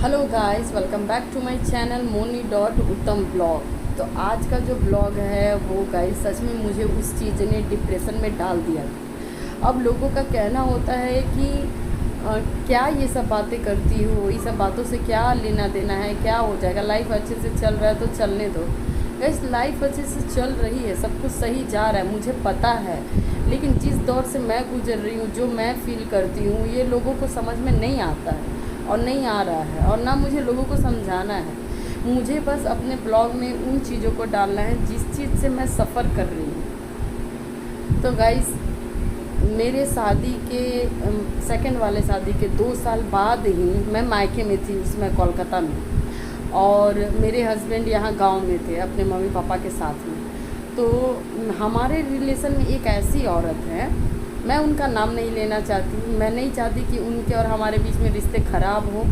Hello guys, welcome back to my channel Moni dot Uttam blog. तो आज का जो ब्लॉग है वो गाइस सच में मुझे उस चीज़ ने डिप्रेशन में डाल दिया। अब लोगों का कहना होता है कि क्या ये सब बातें करती हो, ये सब बातों से क्या लेना देना है, क्या हो जाएगा, लाइफ अच्छे से चल रहा है तो चलने दो। गाइस लाइफ अच्छे से चल रही है, सब कुछ सही जा रहा है, मुझे पता है। लेकिन जिस दौर से मैं गुजर रही हूँ, जो मैं फील करती हूँ, ये लोगों को समझ में नहीं आता है और नहीं आ रहा है, और ना मुझे लोगों को समझाना है। मुझे बस अपने ब्लॉग में उन चीज़ों को डालना है जिस चीज़ से मैं सफ़र कर रही हूँ। तो गाइस मेरे शादी के सेकंड वाले शादी के 2 साल बाद ही मैं मायके में थी, उसमें कोलकाता में, और मेरे हस्बैंड यहाँ गांव में थे अपने मम्मी पापा के साथ में। तो हमारे रिलेशन में एक ऐसी औरत है, मैं उनका नाम नहीं लेना चाहती, मैं नहीं चाहती कि उनके और हमारे बीच में रिश्ते ख़राब हो।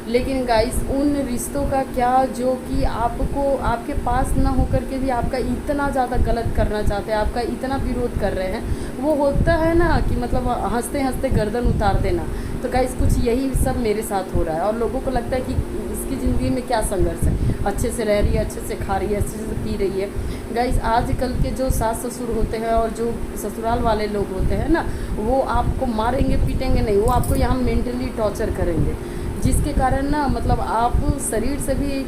लेकिन गाइस उन रिश्तों का क्या जो कि आपको आपके पास ना होकर के भी आपका इतना ज़्यादा गलत करना चाहते हैं, आपका इतना विरोध कर रहे हैं। वो होता है ना कि मतलब हंसते हंसते गर्दन उतार देना। तो गाइस कुछ यही सब मेरे साथ हो रहा है, और लोगों को लगता है कि इसकी ज़िंदगी में क्या संघर्ष है, अच्छे से रह रही है, अच्छे से खा रही है, अच्छे से पी रही है। गाइस आजकल के जो सास ससुर होते हैं और जो ससुराल वाले लोग होते हैं ना, वो आपको मारेंगे पीटेंगे नहीं, वो आपको यहाँ मेंटली टॉर्चर करेंगे, जिसके कारण ना मतलब आप शरीर से भी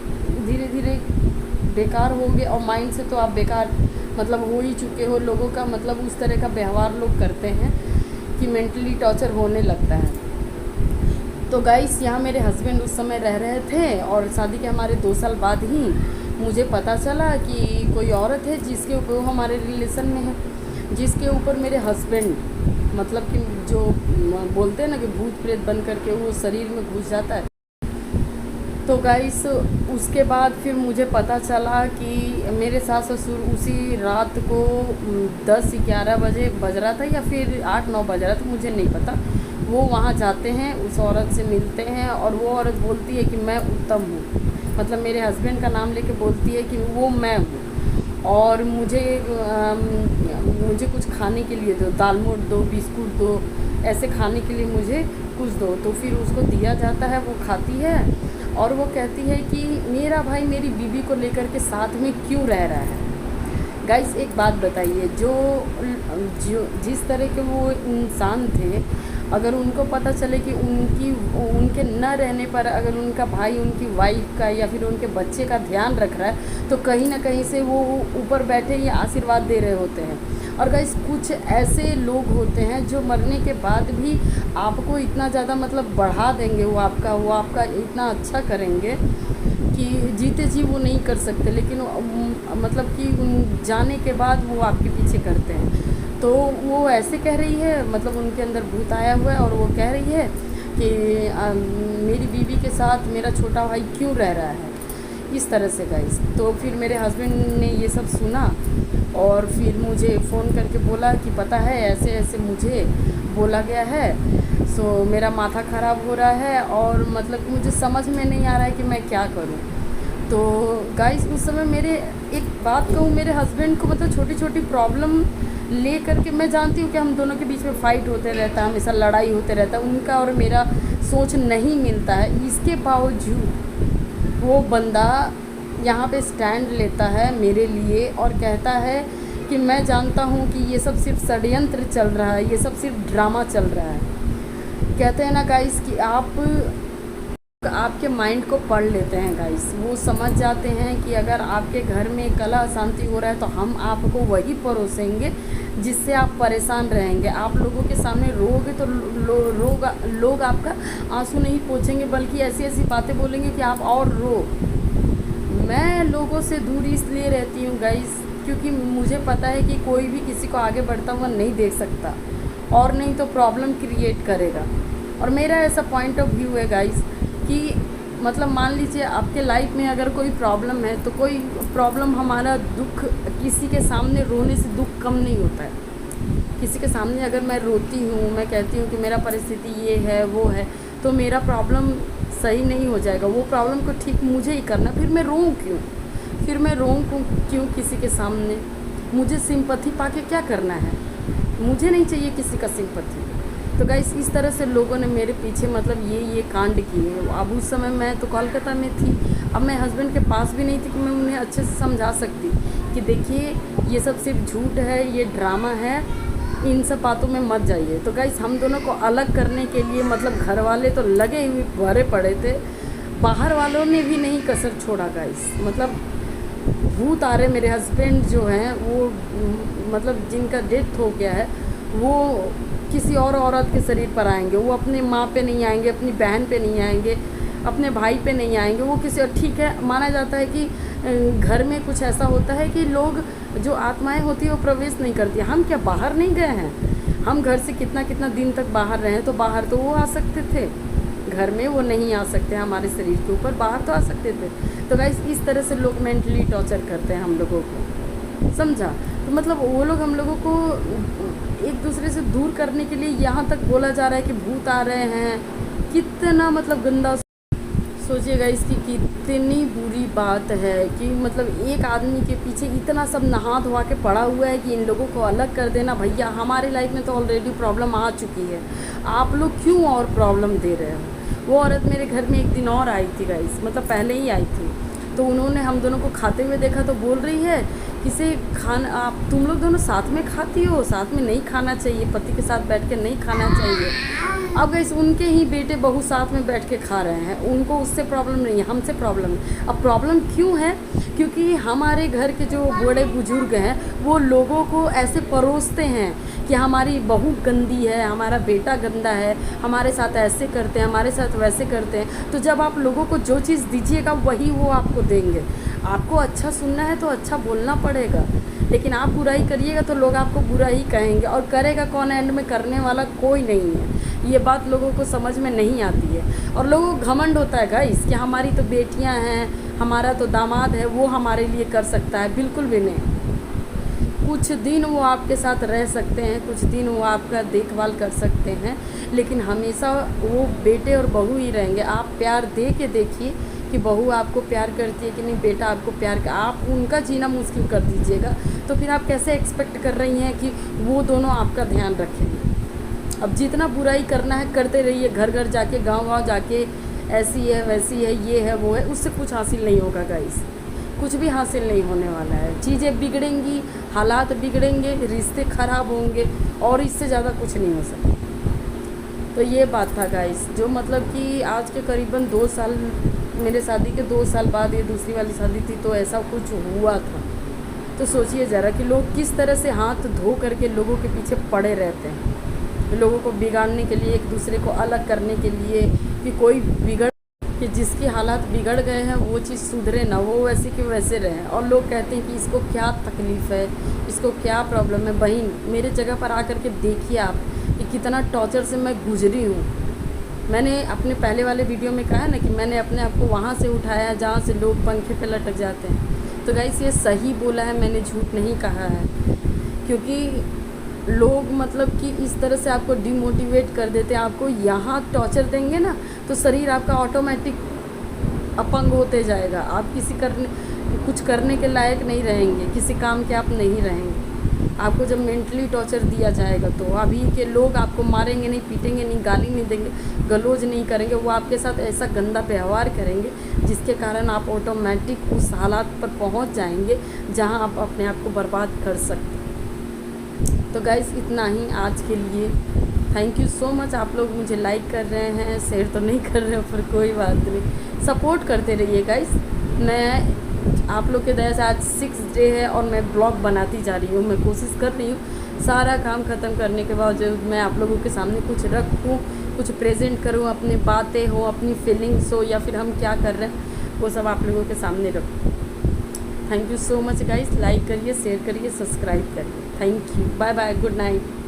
धीरे धीरे बेकार होगे, और माइंड से तो आप बेकार मतलब हो ही चुके हो। लोगों का मतलब उस तरह का व्यवहार लोग करते हैं कि मेंटली टॉर्चर होने लगता है। तो गाइस यहाँ मेरे हस्बैंड उस समय रह रहे थे, और शादी के हमारे 2 साल बाद ही मुझे पता चला कि कोई औरत है जिसके ऊपर, वो हमारे रिलेशन में है, जिसके ऊपर मेरे हस्बैंड मतलब कि जो बोलते हैं ना कि भूत प्रेत बन करके वो शरीर में घुस जाता है। तो गाइस उसके बाद फिर मुझे पता चला कि मेरे सास ससुर उसी रात को 10-11 बजे बज रहा था या फिर 8-9 बज रहा था, मुझे नहीं पता। वो वहाँ जाते हैं, उस औरत से मिलते हैं, और वो औरत बोलती है कि मैं उत्तम हूँ, मतलब मेरे हस्बैंड का नाम लेके बोलती है कि वो मैं हूँ, और मुझे कुछ खाने के लिए दो, दाल मोठ दो, बिस्कुट दो, ऐसे खाने के लिए मुझे कुछ दो। तो फिर उसको दिया जाता है, वो खाती है, और वो कहती है कि मेरा भाई मेरी बीवी को लेकर के साथ में क्यों रह रहा है। गाइस एक बात बताइए, जो जो जिस तरह के वो इंसान थे, अगर उनको पता चले कि उनके न रहने पर अगर उनका भाई उनकी वाइफ का या फिर उनके बच्चे का ध्यान रख रहा है, तो कहीं ना कहीं से वो ऊपर बैठे ये आशीर्वाद दे रहे होते हैं। और गाइस कुछ ऐसे लोग होते हैं जो मरने के बाद भी आपको इतना ज़्यादा मतलब बढ़ा देंगे, वो आपका इतना अच्छा करेंगे कि जीते जी वो नहीं कर सकते, लेकिन मतलब कि जाने के बाद वो आपके पीछे करते हैं। तो वो ऐसे कह रही है, मतलब उनके अंदर भूत आया हुआ है, और वो कह रही है कि मेरी बीवी के साथ मेरा छोटा भाई क्यों रह रहा है, इस तरह से गाइस। तो फिर मेरे हस्बैंड ने ये सब सुना, और फिर मुझे फ़ोन करके बोला कि पता है ऐसे ऐसे मुझे बोला गया है, सो मेरा माथा ख़राब हो रहा है, और मतलब मुझे समझ में नहीं आ रहा है कि मैं क्या करूं। तो गाइस उस समय मेरे, एक बात कहूँ, मेरे हस्बैंड को मतलब छोटी छोटी प्रॉब्लम ले करके, मैं जानती हूँ कि हम दोनों के बीच में फ़ाइट होते रहता है, हमेशा लड़ाई होते रहता है, उनका और मेरा सोच नहीं मिलता है, इसके बावजूद वो बंदा यहाँ पे स्टैंड लेता है मेरे लिए, और कहता है कि मैं जानता हूँ कि ये सब सिर्फ षड्यंत्र चल रहा है, ये सब सिर्फ ड्रामा चल रहा है। कहते हैं ना गाइस कि आपके माइंड को पढ़ लेते हैं गाइस, वो समझ जाते हैं कि अगर आपके घर में कलह अशांति हो रहा है तो हम आपको वही परोसेंगे जिससे आप परेशान रहेंगे। आप लोगों के सामने रोगे तो लोग आपका आंसू नहीं पोंछेंगे, बल्कि ऐसी ऐसी बातें बोलेंगे कि आप और रो। मैं लोगों से दूरी इसलिए रहती हूँ गाइस, क्योंकि मुझे पता है कि कोई भी किसी को आगे बढ़ता हुआ नहीं देख सकता, और नहीं तो प्रॉब्लम क्रिएट करेगा। और मेरा ऐसा पॉइंट ऑफ व्यू है गाइस कि मतलब मान लीजिए आपके लाइफ में अगर कोई प्रॉब्लम है, तो कोई प्रॉब्लम, हमारा दुख किसी के सामने रोने से दुख कम नहीं होता है। किसी के सामने अगर मैं रोती हूँ, मैं कहती हूँ कि मेरा परिस्थिति ये है वो है, तो मेरा प्रॉब्लम सही नहीं हो जाएगा, वो प्रॉब्लम को ठीक मुझे ही करना। फिर मैं रोऊँ क्यों, क्यों किसी के सामने? मुझे सिंपैथी पाके क्या करना है? मुझे नहीं चाहिए किसी का सिंपैथी। तो गाइस इस तरह से लोगों ने मेरे पीछे मतलब ये कांड किए। अब उस समय मैं तो कोलकाता में थी, अब मैं हस्बैंड के पास भी नहीं थी कि मैं उन्हें अच्छे से समझा सकती कि देखिए ये सब सिर्फ झूठ है, ये ड्रामा है, इन सब बातों में मत जाइए। तो गाइस हम दोनों को अलग करने के लिए मतलब घर वाले तो लगे हुए भरे पड़े थे, बाहर वालों ने भी नहीं कसर छोड़ा गाइस। मतलब भूत आ रहे, मेरे हस्बैंड जो हैं वो मतलब जिनका डेथ हो गया है वो किसी और औरत के शरीर पर आएंगे, वो अपने माँ पे नहीं आएंगे, अपनी बहन पे नहीं आएंगे, अपने भाई पे नहीं आएंगे, वो किसी और। ठीक है, माना जाता है कि घर में कुछ ऐसा होता है कि लोग जो आत्माएं होती है वो प्रवेश नहीं करती। हम क्या बाहर नहीं गए हैं? हम घर से कितना कितना दिन तक बाहर रहे, तो बाहर तो वो आ सकते थे, घर में वो नहीं आ सकते, हमारे शरीर के ऊपर बाहर तो आ सकते थे। तो गाइस इस तरह से लोग मेंटली टॉर्चर करते हैं हम लोगों को, समझा? तो मतलब वो लोग हम लोगों को एक दूसरे से दूर करने के लिए यहाँ तक बोला जा रहा है कि भूत आ रहे हैं। कितना मतलब गंदा। सोचिएगा इसकी कितनी बुरी बात है कि मतलब एक आदमी के पीछे इतना सब नहा धोवा के पड़ा हुआ है कि इन लोगों को अलग कर देना। भैया हमारे लाइफ में तो ऑलरेडी प्रॉब्लम आ चुकी है, आप लोग क्यों और प्रॉब्लम दे रहे हो? वो औरत मेरे घर में एक दिन और आई थी गाइस, मतलब पहले ही आई थी, तो उन्होंने हम दोनों को खाते हुए देखा तो बोल रही है किसे खाना, आप तुम लोग दोनों साथ में खाती हो, साथ में नहीं खाना चाहिए, पति के साथ बैठ के नहीं खाना चाहिए। अब गाइस उनके ही बेटे बहू साथ में बैठ के खा रहे हैं, उनको उससे प्रॉब्लम नहीं है, हमसे प्रॉब्लम है। अब प्रॉब्लम क्यों है? क्योंकि हमारे घर के जो बड़े बुजुर्ग हैं वो लोगों को ऐसे परोसते हैं कि हमारी बहू गंदी है, हमारा बेटा गंदा है, हमारे साथ ऐसे करते हैं, हमारे साथ वैसे करते हैं। तो जब आप लोगों को जो चीज़ दीजिएगा वही वो आपको देंगे। आपको अच्छा सुनना है तो अच्छा बोलना पड़ेगा, लेकिन आप बुराई करिएगा तो लोग आपको बुरा ही कहेंगे, और करेगा कौन? एंड में करने वाला कोई नहीं है। ये बात लोगों को समझ में नहीं आती है, और लोगों को घमंड होता है गाइस कि हमारी तो बेटियां हैं, हमारा तो दामाद है, वो हमारे लिए कर सकता है। बिल्कुल भी नहीं। कुछ दिन वो आपके साथ रह सकते हैं, कुछ दिन वो आपका देखभाल कर सकते हैं, लेकिन हमेशा वो बेटे और बहू ही रहेंगे। आप प्यार दे के देखिए कि बहू आपको प्यार करती है कि नहीं, बेटा आपको प्यार कर, आप उनका जीना मुश्किल कर दीजिएगा तो फिर आप कैसे एक्सपेक्ट कर रही हैं कि वो दोनों आपका ध्यान रखेंगे? अब जितना बुराई करना है करते रहिए, घर घर जाके, गांव-गांव जाके, ऐसी है वैसी है, ये है वो है, उससे कुछ हासिल नहीं होगा गाइस, कुछ भी हासिल नहीं होने वाला है। चीज़ें बिगड़ेंगी, हालात बिगड़ेंगे, रिश्ते ख़राब होंगे, और इससे ज़्यादा कुछ नहीं हो सकता। तो ये बात था गाइस, जो मतलब कि आज के करीबन 2 साल, मेरे शादी के 2 साल बाद ये दूसरी वाली शादी थी, तो ऐसा कुछ हुआ था। तो सोचिए ज़रा कि लोग किस तरह से हाथ धो करके लोगों के पीछे पड़े रहते हैं, लोगों को बिगाड़ने के लिए, एक दूसरे को अलग करने के लिए, कि कोई बिगड़, कि जिसकी हालात बिगड़ गए हैं वो चीज़ सुधरे ना, वो वैसे के वैसे रहें। और लोग कहते हैं कि इसको क्या तकलीफ़ है, इसको क्या प्रॉब्लम है। बहन, मेरे जगह पर आकर के देखिए आप कि कितना टॉर्चर से मैं गुजरी हूँ। मैंने अपने पहले वाले वीडियो में कहा ना कि मैंने अपने आप को वहाँ से उठाया जहाँ से लोग पंखे पे लटक जाते हैं। तो गाइस ये सही बोला है, मैंने झूठ नहीं कहा है, क्योंकि लोग मतलब कि इस तरह से आपको डिमोटिवेट कर देते हैं। आपको यहाँ टॉर्चर देंगे ना तो शरीर आपका ऑटोमेटिक अपंग होते जाएगा, आप कुछ करने के लायक नहीं रहेंगे, किसी काम के आप नहीं रहेंगे। आपको जब मेंटली टॉर्चर दिया जाएगा तो अभी के लोग आपको मारेंगे नहीं, पीटेंगे नहीं, गाली नहीं देंगे, गलौज नहीं करेंगे, वो आपके साथ ऐसा गंदा व्यवहार करेंगे जिसके कारण आप ऑटोमेटिक उस हालात पर पहुंच जाएंगे जहां आप अपने आप को बर्बाद कर सकते हैं। तो गाइस इतना ही आज के लिए। Thank you so much. आप लोग मुझे लाइक कर रहे हैं, शेयर तो नहीं कर रहे हो, पर कोई बात नहीं, सपोर्ट करते रहिए गाइस। मैं आप लोग के दया से आज 6th डे है और मैं ब्लॉग बनाती जा रही हूँ। मैं कोशिश कर रही हूँ सारा काम ख़त्म करने के बाद जो मैं आप लोगों के सामने कुछ रखूँ, कुछ प्रेजेंट करूँ, अपनी बातें हो, अपनी फीलिंग्स हो, या फिर हम क्या कर रहे हैं वो सब आप लोगों के सामने रखूँ। Thank you so much guys. Like करिए, शेयर करिए, सब्सक्राइब करिए। Thank you, bye bye, good night.